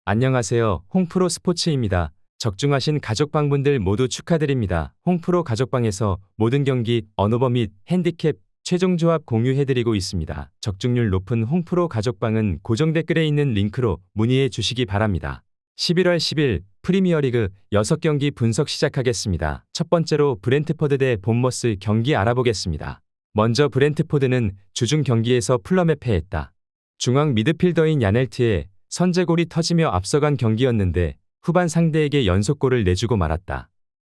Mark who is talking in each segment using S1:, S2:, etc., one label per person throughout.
S1: 안녕하세요. 홍프로 스포츠입니다. 적중하신 가족방분들 모두 축하드립니다. 홍프로 가족방에서 모든 경기, 언오버 및 핸디캡, 최종 조합 공유해드리고 있습니다. 적중률 높은 홍프로 가족방은 고정 댓글에 있는 링크로 문의해 주시기 바랍니다. 11월 10일 프리미어리그 6경기 분석 시작하겠습니다. 첫 번째로 브렌트포드 대 본머스 경기 알아보겠습니다. 먼저 브렌트포드는 주중 경기에서 풀럼에 패했다. 중앙 미드필더인 야넬트의 선제골이 터지며 앞서간 경기였는데 후반 상대에게 연속골을 내주고 말았다.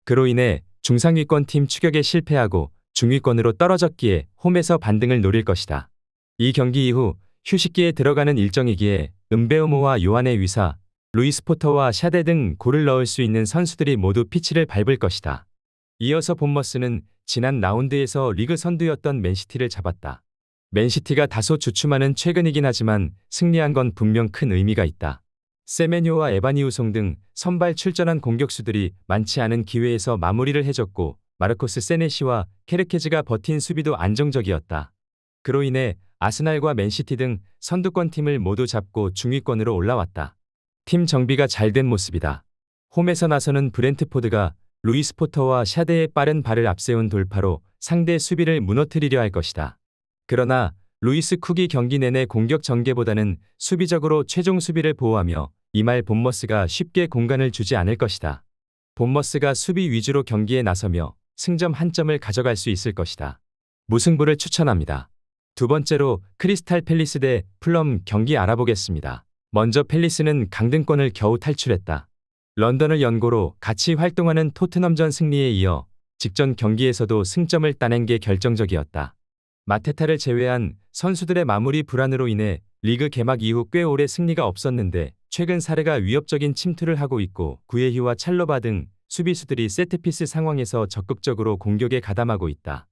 S1: 그로 인해 중상위권 팀 추격에 실패하고 중위권으로 떨어졌기에 홈에서 반등을 노릴 것이다. 이 경기 이후 휴식기에 들어가는 일정이기에 은베우모와 요한의 위사, 루이스 포터와 샤데 등 골을 넣을 수 있는 선수들이 모두 피치를 밟을 것이다. 이어서 본머스는 지난 라운드에서 리그 선두였던 맨시티를 잡았다. 맨시티가 다소 주춤하는 최근이긴 하지만 승리한 건 분명 큰 의미가 있다. 세메뇨와 에바니우송 등 선발 출전한 공격수들이 많지 않은 기회에서 마무리를 해줬고 마르코스 세네시와 케르케즈가 버틴 수비도 안정적이었다. 그로 인해 아스날과 맨시티 등 선두권 팀을 모두 잡고 중위권으로 올라왔다. 팀 정비가 잘 된 모습이다. 홈에서 나서는 브렌트포드가 루이스 포터와 샤데의 빠른 발을 앞세운 돌파로 상대 수비를 무너뜨리려 할 것이다. 그러나 루이스 쿡이 경기 내내 공격 전개보다는 수비적으로 최종 수비를 보호하며 이 말 본머스가 쉽게 공간을 주지 않을 것이다. 본머스가 수비 위주로 경기에 나서며 승점 한 점을 가져갈 수 있을 것이다. 무승부를 추천합니다. 두 번째로 크리스탈 팰리스 대 풀럼 경기 알아보겠습니다. 먼저 팰리스는 강등권을 겨우 탈출했다. 런던을 연고로 같이 활동하는 토트넘전 승리에 이어 직전 경기에서도 승점을 따낸 게 결정적이었다. 마테타를 제외한 선수들의 마무리 불안으로 인해 리그 개막 이후 꽤 오래 승리가 없었는데 최근 사르가 위협적인 침투를 하고 있고 구에히와 찰로바 등 수비수들이 세트피스 상황에서 적극적으로 공격에 가담하고 있다.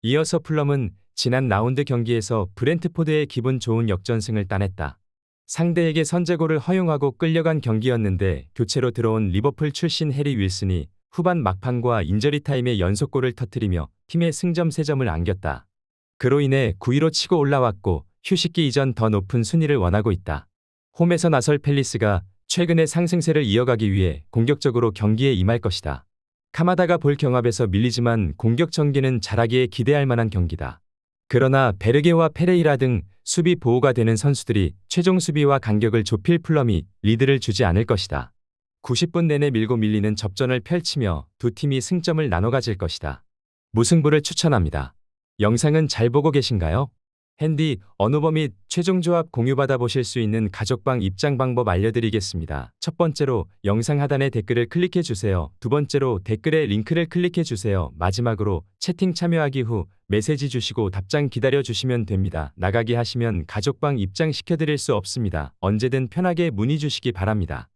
S1: 이어서 풀럼은 지난 라운드 경기에서 브렌트포드의 기분 좋은 역전승을 따냈다. 상대에게 선제골을 허용하고 끌려간 경기였는데 교체로 들어온 리버풀 출신 해리 윌슨이 후반 막판과 인저리 타임에 연속골을 터뜨리며 팀의 승점 3점을 안겼다. 그로 인해 9위로 치고 올라왔고 휴식기 이전 더 높은 순위를 원하고 있다. 홈에서 나설 팰리스가 최근의 상승세를 이어가기 위해 공격적으로 경기에 임할 것이다. 카마다가 볼 경합에서 밀리지만 공격 전개는 잘하기에 기대할 만한 경기다. 그러나 베르게와 페레이라 등 수비 보호가 되는 선수들이 최종 수비와 간격을 좁힐 풀럼이 리드를 주지 않을 것이다. 90분 내내 밀고 밀리는 접전을 펼치며 두 팀이 승점을 나눠 가질 것이다. 무승부를 추천합니다. 영상은 잘 보고 계신가요? 핸디, 언오버 및 최종 조합 공유받아 보실 수 있는 가족방 입장 방법 알려드리겠습니다. 첫 번째로 영상 하단의 댓글을 클릭해 주세요. 두 번째로 댓글에 링크를 클릭해 주세요. 마지막으로 채팅 참여하기 후 메시지 주시고 답장 기다려 주시면 됩니다. 나가기 하시면 가족방 입장 시켜드릴 수 없습니다. 언제든 편하게 문의 주시기 바랍니다.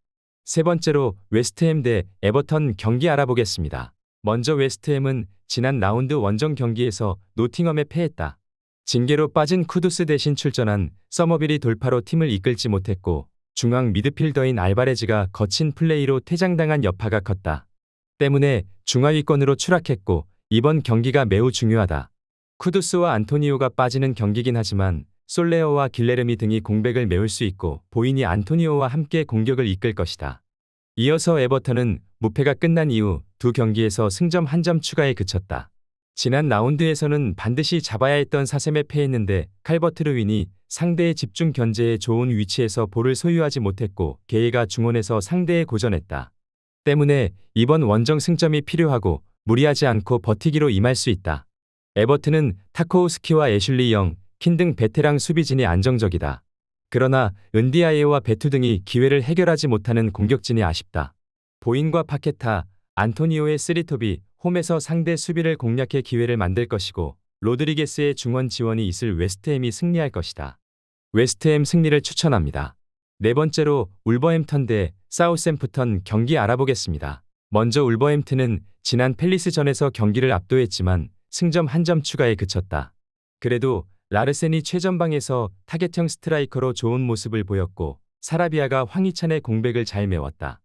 S1: 세 번째로 웨스트햄 대 에버턴 경기 알아보겠습니다. 먼저 웨스트햄은 지난 라운드 원정 경기에서 노팅엄에 패했다. 징계로 빠진 쿠두스 대신 출전한 서머빌이 돌파로 팀을 이끌지 못했고 중앙 미드필더인 알바레즈가 거친 플레이로 퇴장당한 여파가 컸다. 때문에 중하위권으로 추락했고 이번 경기가 매우 중요하다. 쿠두스와 안토니오가 빠지는 경기긴 하지만 솔레어와 길레르미 등이 공백을 메울 수 있고 보이니 안토니오와 함께 공격을 이끌 것이다. 이어서 에버턴은 무패가 끝난 이후 두 경기에서 승점 1점 추가에 그쳤다. 지난 라운드에서는 반드시 잡아야 했던 사셈에 패했는데 칼버트 르윈이 상대의 집중 견제에 좋은 위치에서 볼을 소유하지 못했고 게이가 중원에서 상대에 고전했다. 때문에 이번 원정 승점이 필요하고 무리하지 않고 버티기로 임할 수 있다. 에버튼은 타코우스키와 애슐리 영, 킨 등 베테랑 수비진이 안정적이다. 그러나 은디아예와 베투 등이 기회를 해결하지 못하는 공격진이 아쉽다. 보인과 파케타, 안토니오의 쓰리톱이 홈에서 상대 수비를 공략해 기회를 만들 것이고 로드리게스의 중원 지원이 있을 웨스트햄이 승리할 것이다. 웨스트햄 승리를 추천합니다. 네 번째로 울버햄턴 대 사우샘프턴 경기 알아보겠습니다. 먼저 울버햄튼은 지난 팰리스전에서 경기를 압도했지만 승점 1점 추가에 그쳤다. 그래도 라르센이 최전방에서 타겟형 스트라이커로 좋은 모습을 보였고 사라비아가 황희찬의 공백을 잘 메웠다.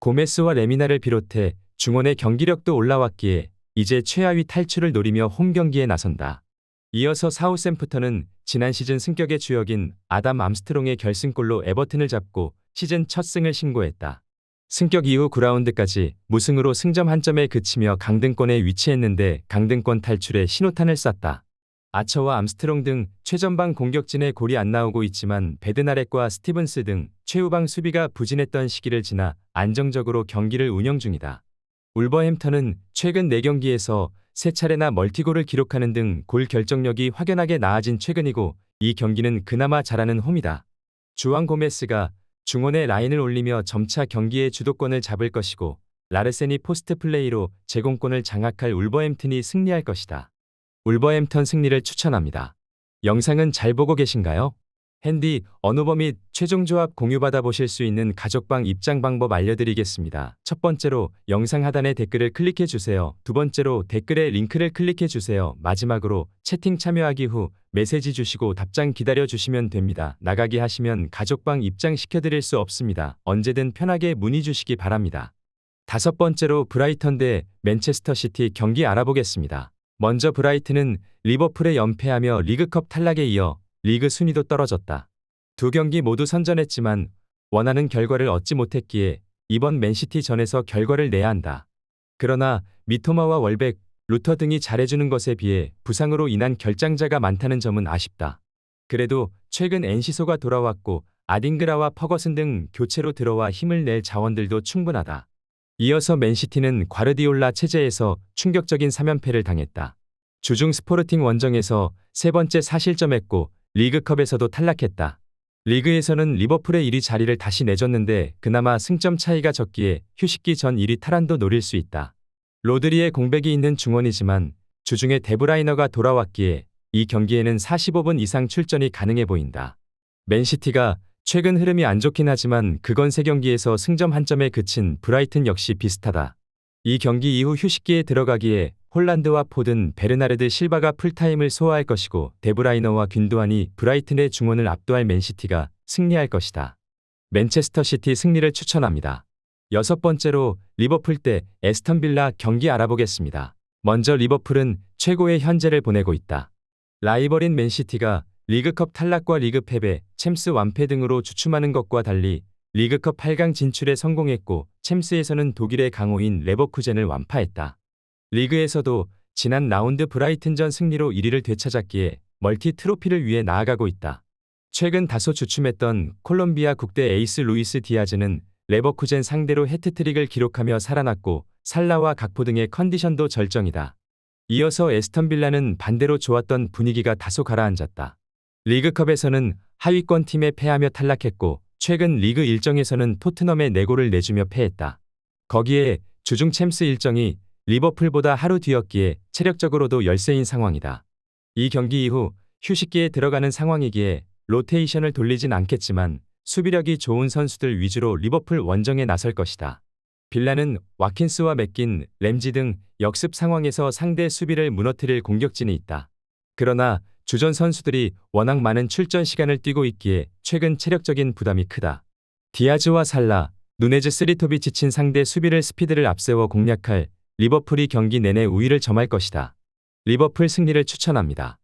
S1: 고메스와 레미나를 비롯해 중원의 경기력도 올라왔기에 이제 최하위 탈출을 노리며 홈 경기에 나선다. 이어서 사우샘프턴은 지난 시즌 승격의 주역인 아담 암스트롱의 결승골로 에버튼을 잡고 시즌 첫 승을 신고했다. 승격 이후 9라운드까지 무승으로 승점 한 점에 그치며 강등권에 위치했는데 강등권 탈출에 신호탄을 쐈다. 아처와 암스트롱 등 최전방 공격진에 골이 안 나오고 있지만 베드나렉과 스티븐스 등 최후방 수비가 부진했던 시기를 지나 안정적으로 경기를 운영 중이다. 울버햄턴은 최근 4경기에서 3차례나 멀티골을 기록하는 등 골 결정력이 확연하게 나아진 최근이고 이 경기는 그나마 잘하는 홈이다. 주앙 고메스가 중원에 라인을 올리며 점차 경기의 주도권을 잡을 것이고 라르센이 포스트 플레이로 제공권을 장악할 울버햄튼이 승리할 것이다. 울버햄턴 승리를 추천합니다. 영상은 잘 보고 계신가요? 핸디, 언오버 및 최종 조합 공유받아 보실 수 있는 가족방 입장 방법 알려드리겠습니다. 첫 번째로 영상 하단에 댓글을 클릭해 주세요. 두 번째로 댓글에 링크를 클릭해 주세요. 마지막으로 채팅 참여하기 후 메시지 주시고 답장 기다려 주시면 됩니다. 나가기 하시면 가족방 입장 시켜드릴 수 없습니다. 언제든 편하게 문의 주시기 바랍니다. 다섯 번째로 브라이턴 대 맨체스터 시티 경기 알아보겠습니다. 먼저 브라이튼은 리버풀에 연패하며 리그컵 탈락에 이어 리그 순위도 떨어졌다. 두 경기 모두 선전했지만 원하는 결과를 얻지 못했기에 이번 맨시티 전에서 결과를 내야 한다. 그러나 미토마와 월백, 루터 등이 잘해주는 것에 비해 부상으로 인한 결장자가 많다는 점은 아쉽다. 그래도 최근 엔시소가 돌아왔고 아딩그라와 퍼거슨 등 교체로 들어와 힘을 낼 자원들도 충분하다. 이어서 맨시티는 과르디올라 체제에서 충격적인 3연패를 당했다. 주중 스포르팅 원정에서 세 번째 사실점했고 리그컵에서도 탈락했다. 리그에서는 리버풀의 1위 자리를 다시 내줬는데 그나마 승점 차이가 적기에 휴식기 전 1위 탈환도 노릴 수 있다. 로드리의 공백이 있는 중원이지만 주중에 데브라이너가 돌아왔기에 이 경기에는 45분 이상 출전이 가능해 보인다. 맨시티가 최근 흐름이 안 좋긴 하지만 그건 3경기에서 승점 한 점에 그친 브라이튼 역시 비슷하다. 이 경기 이후 휴식기에 들어가기에 홀란드와 포든, 베르나르드 실바가 풀타임을 소화할 것이고 데브라이너와 균도안이 브라이튼의 중원을 압도할 맨시티가 승리할 것이다. 맨체스터 시티 승리를 추천합니다. 여섯 번째로 리버풀 대 에스턴 빌라 경기 알아보겠습니다. 먼저 리버풀은 최고의 현재를 보내고 있다. 라이벌인 맨시티가 리그컵 탈락과 리그 패배, 챔스 완패 등으로 주춤하는 것과 달리 리그컵 8강 진출에 성공했고 챔스에서는 독일의 강호인 레버쿠젠을 완파했다. 리그에서도 지난 라운드 브라이튼전 승리로 1위를 되찾았기에 멀티 트로피를 위해 나아가고 있다. 최근 다소 주춤했던 콜롬비아 국대 에이스 루이스 디아즈는 레버쿠젠 상대로 해트트릭을 기록하며 살아났고 살라와 각포 등의 컨디션도 절정이다. 이어서 에스턴 빌라는 반대로 좋았던 분위기가 다소 가라앉았다. 리그컵에서는 하위권 팀에 패하며 탈락했고 최근 리그 일정에서는 토트넘에 4골을 내주며 패했다. 거기에 주중 챔스 일정이 리버풀보다 하루 뒤였기에 체력적으로도 열세인 상황이다. 이 경기 이후 휴식기에 들어가는 상황이기에 로테이션을 돌리진 않겠지만 수비력이 좋은 선수들 위주로 리버풀 원정에 나설 것이다. 빌라는 와킨스와 맥긴, 램지 등 역습 상황에서 상대 수비를 무너뜨릴 공격진이 있다. 그러나 주전 선수들이 워낙 많은 출전 시간을 뛰고 있기에 최근 체력적인 부담이 크다. 디아즈와 살라, 누네즈 스리톱이 지친 상대 수비를 스피드를 앞세워 공략할 리버풀이 경기 내내 우위를 점할 것이다. 리버풀 승리를 추천합니다.